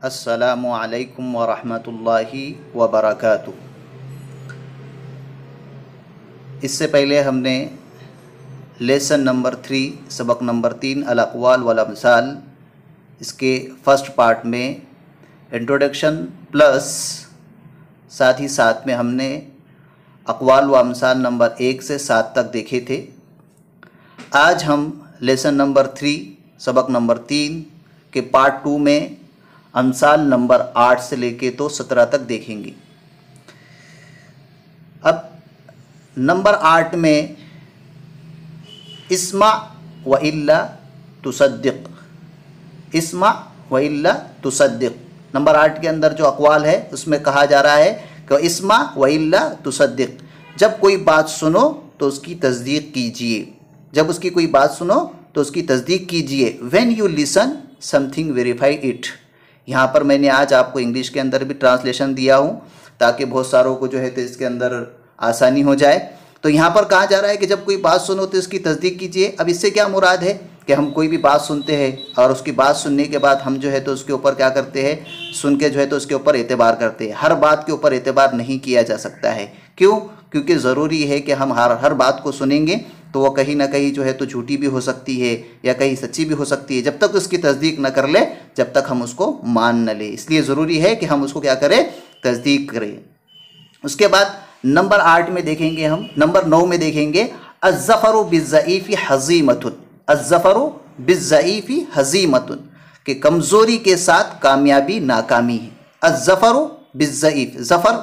अस्सलामु अलैकुम वरहमतुल्लाहि वबरकातुहू। इससे पहले हमने लेसन नंबर 3 सबक नंबर 3 अल अक़वाल वल अमसाल इसके फर्स्ट पार्ट में इंट्रोडक्शन प्लस साथ ही साथ में हमने अक़वाल व अमसाल नंबर 1 से 7 तक देखे थे। आज हम लेसन नंबर 3 सबक नंबर 3 के पार्ट 2 में अमसाल नंबर 8 से लेके तो 17 तक देखेंगे। अब नंबर 8 में इस्मा व इल्ला तुसद्दिक़, इस्मा व इल्ला तुसद्दिक़ नंबर 8 के अंदर जो अक़वाल है उसमें कहा जा रहा है कि इस्मा व इल्ला तुसद्दिक़, जब कोई बात सुनो तो उसकी तस्दीक कीजिए, जब उसकी कोई बात सुनो तो उसकी तस्दीक कीजिए। When you listen something verify it. यहाँ पर मैंने आज आपको इंग्लिश के अंदर भी ट्रांसलेशन दिया हूँ ताकि बहुत सारों को जो है तो इसके अंदर आसानी हो जाए। तो यहाँ पर कहा जा रहा है कि जब कोई बात सुनो तो इसकी तस्दीक कीजिए। अब इससे क्या मुराद है कि हम कोई भी बात सुनते हैं और उसकी बात सुनने के बाद हम जो है तो उसके ऊपर क्या करते हैं, सुन के जो है तो उसके ऊपर एतबार करते हैं। हर बात के ऊपर एतबार नहीं किया जा सकता है। क्यों? क्योंकि ज़रूरी है कि हम हर बात को सुनेंगे तो वो कहीं ना कहीं जो है तो झूठी भी हो सकती है या कहीं सच्ची भी हो सकती है। जब तक उसकी तस्दीक न कर ले जब तक हम उसको मान न ले, इसलिए ज़रूरी है कि हम उसको क्या करें, तस्दीक करें। उसके बाद नंबर 8 में देखेंगे, हम नंबर 9 में देखेंगे अज़्ज़फ़रु बिज़्ज़ईफ़ि हज़ीमतुन, अज़्ज़फ़रु बिज़्ज़ईफ़ि हज़ीमतुन कि कमज़ोरी के साथ कामयाबी नाकामी है। अज़्ज़फ़रु बिज़्ज़ईफ़, ज़फ़र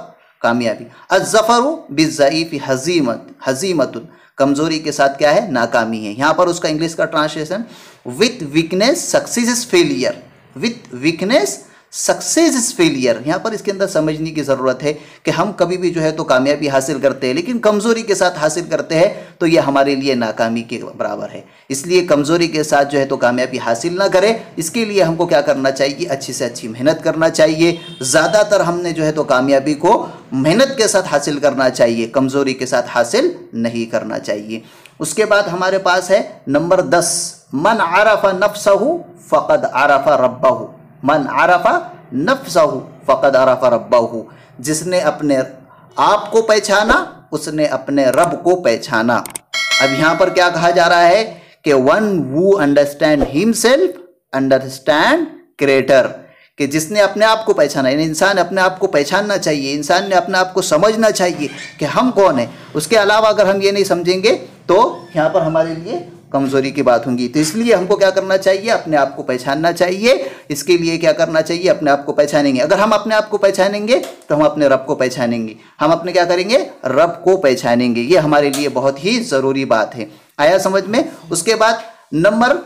कामयाबी, अज़्ज़फ़रु बिज़्ज़ईफ़ि हज़ीमतुन कमज़ोरी के साथ क्या है, नाकामी है। यहाँ पर उसका इंग्लिश का translation with weakness success is failure, with weakness success is failure. यहाँ पर इसके अंदर समझने की ज़रूरत है कि हम कभी भी जो है तो कामयाबी हासिल करते हैं लेकिन कमज़ोरी के साथ हासिल करते हैं तो ये हमारे लिए नाकामी के बराबर है। इसलिए कमज़ोरी के साथ जो है तो कामयाबी हासिल ना करें, इसके लिए हमको क्या करना चाहिए, अच्छी से अच्छी मेहनत करना चाहिए। ज़्यादातर हमने जो है तो कामयाबी को मेहनत के साथ हासिल करना चाहिए, कमज़ोरी के साथ हासिल नहीं करना चाहिए। उसके बाद हमारे पास है नंबर 10 मन आरफ़ा नफ्सहु फ़क़द आरफ़ा रब्बहु, मन आरफ़ा नफ्सहु फ़क़द आरफ़ा रब्बहु, जिसने अपने आप को पहचाना उसने अपने रब को पहचाना। अब यहाँ पर क्या कहा जा रहा है कि one who understand himself understand creator, कि जिसने अपने आप को पहचाना, यानी इंसान अपने आप को पहचानना चाहिए, इंसान ने अपने आप को समझना चाहिए कि हम कौन है। उसके अलावा अगर हम ये नहीं समझेंगे तो यहाँ पर हमारे लिए कमज़ोरी की बात होंगी। तो इसलिए हमको क्या करना चाहिए, अपने आप को पहचानना चाहिए। इसके लिए क्या करना चाहिए, अपने आप को पहचानेंगे। अगर हम अपने आप को पहचानेंगे तो हम अपने रब को पहचानेंगे, हम अपने क्या करेंगे, रब को पहचानेंगे। ये हमारे लिए बहुत ही ज़रूरी बात है। आया समझ में? उसके बाद नंबर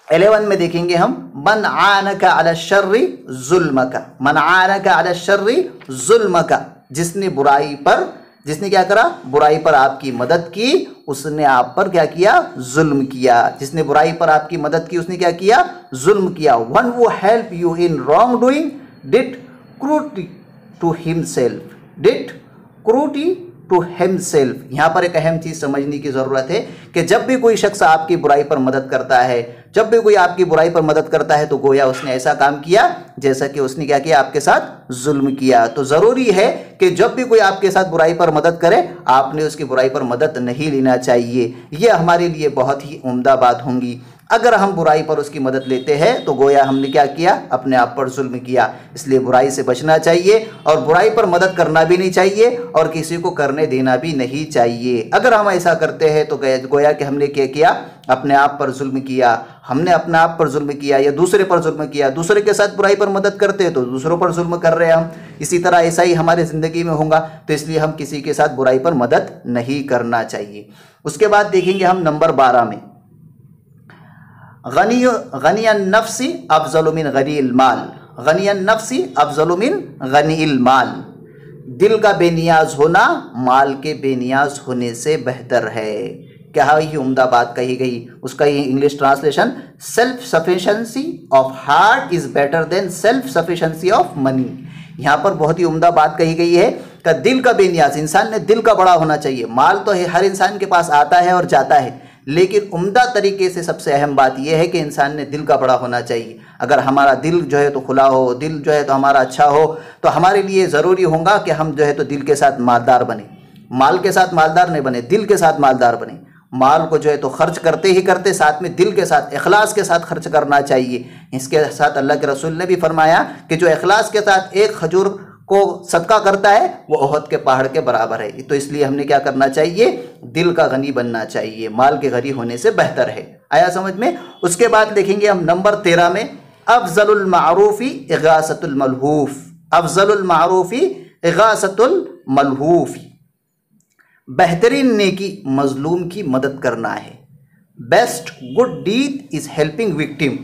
11 में देखेंगे हम मन आनका अला शर्रि जुल्मका, मन आनका अला शर्रि जुल्मका, जिसने बुराई पर, जिसने क्या करा, बुराई पर आपकी मदद की उसने आप पर क्या किया, जुल्म किया। जिसने बुराई पर आपकी मदद की उसने क्या किया, जुल्म किया। One who help you in wrong doing did cruelty to himself, did cruelty to himself. यहाँ पर एक अहम चीज़ समझने की ज़रूरत है कि जब भी कोई शख्स आपकी बुराई पर मदद करता है, जब भी कोई आपकी बुराई पर मदद करता है तो गोया उसने ऐसा काम किया जैसा कि उसने क्या किया, आपके साथ जुल्म किया। तो ज़रूरी है कि जब भी कोई आपके साथ बुराई पर मदद करे आपने उसकी बुराई पर मदद नहीं लेना चाहिए। ये हमारे लिए बहुत ही उम्दा बात होंगी। अगर हम बुराई पर उसकी मदद लेते हैं तो गोया हमने क्या किया, अपने आप पर जुल्म किया। इसलिए बुराई से बचना चाहिए और बुराई पर मदद करना भी नहीं चाहिए और किसी को करने देना भी नहीं चाहिए। अगर हम ऐसा करते हैं तो गोया कि हमने क्या किया, अपने आप पर जुल्म किया। हमने अपने आप पर जुल्म किया या दूसरे पर जुल्म किया। दूसरे के साथ बुराई पर मदद करते हैं तो दूसरों पर जुल्म कर रहे हैं हम। इसी तरह ऐसा ही हमारे ज़िंदगी में होगा। तो इसलिए हम किसी के साथ बुराई पर मदद नहीं करना चाहिए। उसके बाद देखेंगे हम नंबर 12 में गनियन नफ्सी अफज़लु मिन गनील माल, गनियन नफ्सी अफज़लु मिन गनील माल, दिल का बेनियाज होना माल के बेनियाज होने से बेहतर है। क्या ही उम्दा बात कही गई। उसका ये English translation self sufficiency of heart is better than self sufficiency of money. यहाँ पर बहुत ही उम्दा बात कही गई है कि दिल का बेनियाज, इंसान ने दिल का बड़ा होना चाहिए। माल तो हर इंसान के पास आता है और जाता है, लेकिन उम्दा तरीके से सबसे अहम बात यह है कि इंसान ने दिल का बड़ा होना चाहिए। अगर हमारा दिल जो है तो खुला हो, दिल जो है तो हमारा अच्छा हो, तो हमारे लिए ज़रूरी होगा कि हम जो है तो दिल के साथ मालदार बने, माल के साथ मालदार नहीं बने, दिल के साथ मालदार बने। माल को जो है तो खर्च करते ही करते साथ में दिल के साथ इखलास के साथ खर्च करना चाहिए। इसके साथ अल्लाह के रसूल ने भी फरमाया कि जो इखलास के साथ एक खजूर को सदका करता है वो ओहद के पहाड़ के बराबर है। तो इसलिए हमने क्या करना चाहिए, दिल का गनी बनना चाहिए, माल के गनी होने से बेहतर है। आया समझ में। उसके बाद देखेंगे हम नंबर 13 में, अफजलुल मारूफी इगासतुल मलहूफ। अफजलुल मारूफी इगासतुल मलहूफ, बेहतरीन नेकी मजलूम की मदद करना है। Best good deed is helping victim.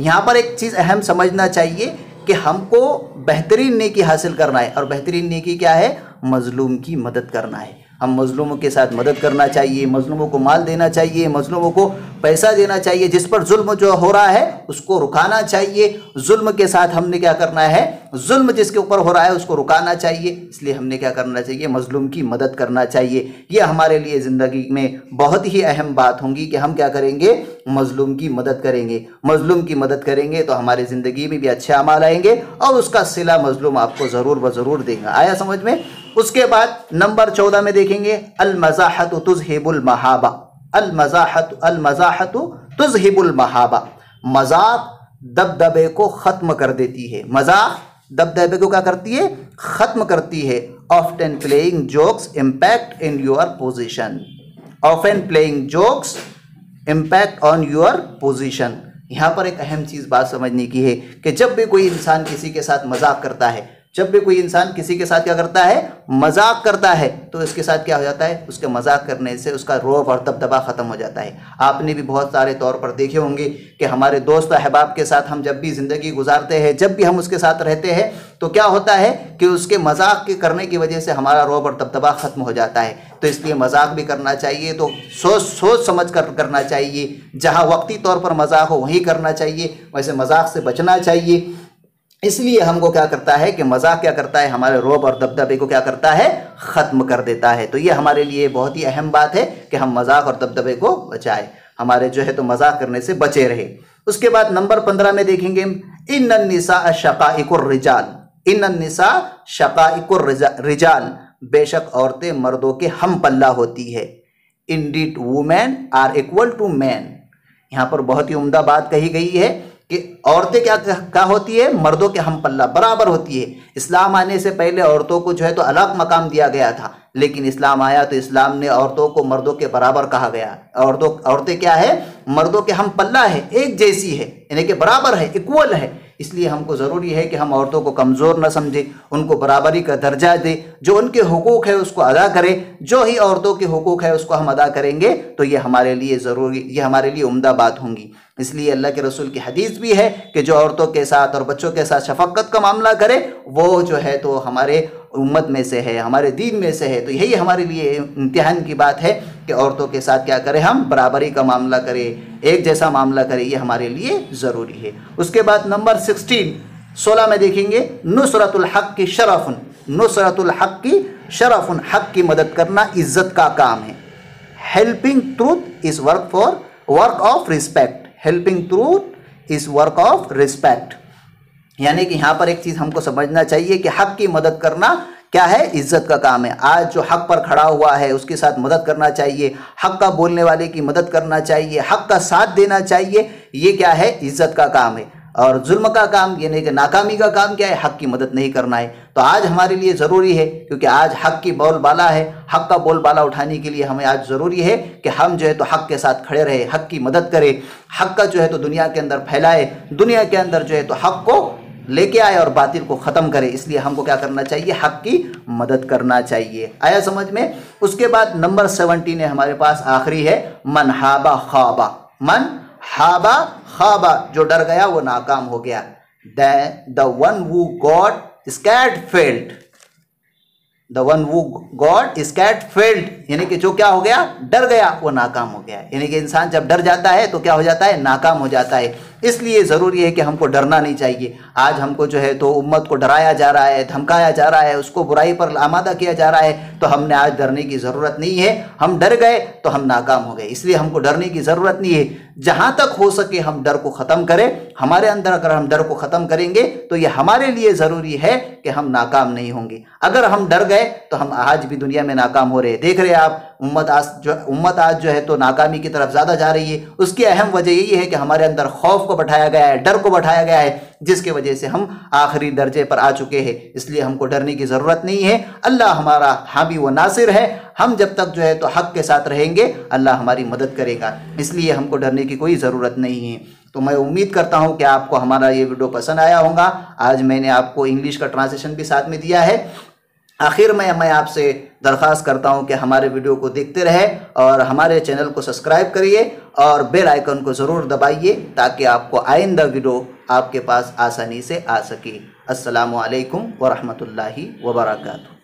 यहाँ पर एक चीज़ अहम समझना चाहिए कि हमको बेहतरीन नेकी हासिल करना है, और बेहतरीन नेकी क्या है, मजलूम की मदद करना है। हम मजलूमों के साथ मदद करना चाहिए, मजलूमों को माल देना चाहिए, मजलूमों को पैसा देना चाहिए, जिस पर जुल्म जो हो रहा है उसको रुकाना चाहिए। जुल्म के साथ हमने क्या करना है, जुल्म जिसके ऊपर हो रहा है उसको रुकाना चाहिए। इसलिए हमने क्या करना चाहिए, मजलूम की मदद करना चाहिए। ये हमारे लिए ज़िंदगी में बहुत ही अहम बात होगी कि हम क्या करेंगे, मजलूम की मदद करेंगे। मजलूम की मदद करेंगे तो हमारी ज़िंदगी में भी अच्छे अमाल आएंगे और उसका सिला मजलूम आपको ज़रूर ब ज़रूर देगा। आया समझ में। उसके बाद नंबर 14 में देखेंगे, अल मज़ाहतु तुज़हिबुल महाबा। अल मज़ाहतु तुज़हिबुल महाबा, मजाक दबदबे को ख़त्म कर देती है। मजाक दबदबे को क्या करती है, ख़त्म करती है। Often playing jokes impact in your position. Often playing jokes impact on your position. यहाँ पर एक अहम चीज़ बात समझने की है कि जब भी कोई इंसान किसी के साथ मजाक करता है, जब भी कोई इंसान किसी के साथ क्या करता है, मजाक करता है, तो इसके साथ क्या हो जाता है, उसके मजाक करने से उसका रौब और दबदबा ख़त्म हो जाता है। आपने भी बहुत सारे तौर पर देखे होंगे कि हमारे दोस्त अहबाब के साथ हम जब भी ज़िंदगी गुजारते हैं, जब भी हम उसके साथ रहते हैं, तो क्या होता है कि उसके मजाक के करने की वजह से हमारा रौब और दबदबा ख़त्म हो जाता है। तो इसलिए मजाक भी करना चाहिए तो सोच समझ कर करना चाहिए। जहाँ वक्ती तौर पर मजाक हो वहीं करना चाहिए, वैसे मजाक से बचना चाहिए। इसलिए हमको क्या करता है कि मजाक क्या करता है, हमारे रौब और दबदबे को क्या करता है, ख़त्म कर देता है। तो ये हमारे लिए बहुत ही अहम बात है कि हम मजाक और दबदबे को बचाएं, हमारे जो है तो मजाक करने से बचे रहे। उसके बाद नंबर 15 में देखेंगे, इन्नन निसा शकाइकुर रिजाल। इन्नन निसा शकाइकुर रिजाल, बेशक औरतें मर्दों के हम पल्ला होती है। Indeed women are equal to man. यहाँ पर बहुत ही उम्दा बात कही गई है कि औरतें क्या होती है, मर्दों के हम पल्ला बराबर होती है। इस्लाम आने से पहले औरतों को जो है तो अलग मकाम दिया गया था, लेकिन इस्लाम आया तो इस्लाम ने औरतों को मर्दों के बराबर कहा गया। औरतें क्या है, मर्दों के हम पल्ला है, एक जैसी है, यानी कि बराबर है, इक्वल है। इसलिए हमको ज़रूरी है कि हम औरतों को कमज़ोर न समझें, उनको बराबरी का दर्जा दें, जो उनके हुकूक है उसको अदा करें। जो ही औरतों के हुकूक है उसको हम अदा करेंगे तो ये हमारे लिए ज़रूरी, ये हमारे लिए उम्दा बात होंगी। इसलिए अल्लाह के रसूल की हदीस भी है कि जो औरतों के साथ और बच्चों के साथ शफक़त का मामला करे वो जो है तो हमारे उम्मत में से है, हमारे दीन में से है। तो यही हमारे लिए इम्तिहान की बात है कि औरतों के साथ क्या करें, हम बराबरी का मामला करें, एक जैसा मामला करें, ये हमारे लिए ज़रूरी है। उसके बाद नंबर 16 में देखेंगे, नुसरतुल हक़ की शरफ़ुन। नुसरतुल हक़ की शरफ़ुन, हक़ की मदद करना इज़्ज़त का काम है। Helping truth is work of respect. Helping truth is work of respect, यानी कि यहाँ पर एक चीज़ हमको समझना चाहिए कि हक़ की मदद करना क्या है, इज्जत का काम है। आज जो हक़ पर खड़ा हुआ है उसके साथ मदद करना चाहिए, हक़ का बोलने वाले की मदद करना चाहिए, हक़ का साथ देना चाहिए। ये क्या है, इज्जत का काम है। और जुल्म का काम यानी कि नाकामी का काम क्या है, हक़ की मदद नहीं करना है। तो आज हमारे लिए ज़रूरी है, क्योंकि आज हक़ की बोलबाला है, हक़ का बोलबाला उठाने के लिए हमें आज ज़रूरी है कि हम जो है तो हक़ के साथ खड़े रहे, हक़ की मदद करें, हक़ का जो है तो दुनिया के अंदर फैलाए, दुनिया के अंदर जो है तो हक़ को लेके आए और बातिल को ख़त्म करे। इसलिए हमको क्या करना चाहिए, हक़ की मदद करना चाहिए। आया समझ में। उसके बाद नंबर 17 है हमारे पास, आखिरी है, मन हाबा ख़ाबा। मन हाबा ख़ाबा, जो डर गया वो नाकाम हो गया। The one who got scared failed. The one who got scared failed, यानी कि जो क्या हो गया, डर गया वो नाकाम हो गया। यानी कि इंसान जब डर जाता है तो क्या हो जाता है, नाकाम हो जाता है। इसलिए ज़रूरी है कि हमको डरना नहीं चाहिए। आज हमको जो है तो उम्मत को डराया जा रहा है, धमकाया जा रहा है, उसको बुराई पर आमादा किया जा रहा है, तो हमने आज डरने की ज़रूरत नहीं है। हम डर गए तो हम नाकाम हो गए, इसलिए हमको डरने की ज़रूरत नहीं है। जहाँ तक हो सके हम डर को ख़त्म करें। हमारे अंदर अगर हम डर को ख़त्म करेंगे तो ये हमारे लिए ज़रूरी है कि हम नाकाम नहीं होंगे। अगर हम डर गए तो हम आज भी दुनिया में नाकाम हो रहे हैं। देख रहे हैं आप, उम्मत आज जो है तो नाकामी की तरफ ज़्यादा जा रही है। उसकी अहम वजह यही है कि हमारे अंदर खौफ को बैठाया गया है, डर को बैठाया गया है, जिसकी वजह से हम आखिरी दर्जे पर आ चुके हैं। इसलिए हमको डरने की ज़रूरत नहीं है। अल्लाह हमारा हामी व नासिर है। हम जब तक जो है तो हक़ के साथ रहेंगे, अल्लाह हमारी मदद करेगा। इसलिए हमको डरने की कोई ज़रूरत नहीं है। तो मैं उम्मीद करता हूँ कि आपको हमारा ये वीडियो पसंद आया होगा। आज मैंने आपको इंग्लिश का ट्रांसलेशन भी साथ में दिया है। आखिर में मैं आपसे दरख्वास्त करता हूं कि हमारे वीडियो को देखते रहे और हमारे चैनल को सब्सक्राइब करिए और बेल आइकन को ज़रूर दबाइए ताकि आपको आइंदा वीडियो आपके पास आसानी से आ सके। अस्सलामु अलैकुम व रहमतुल्लाहि व बरकातुहू।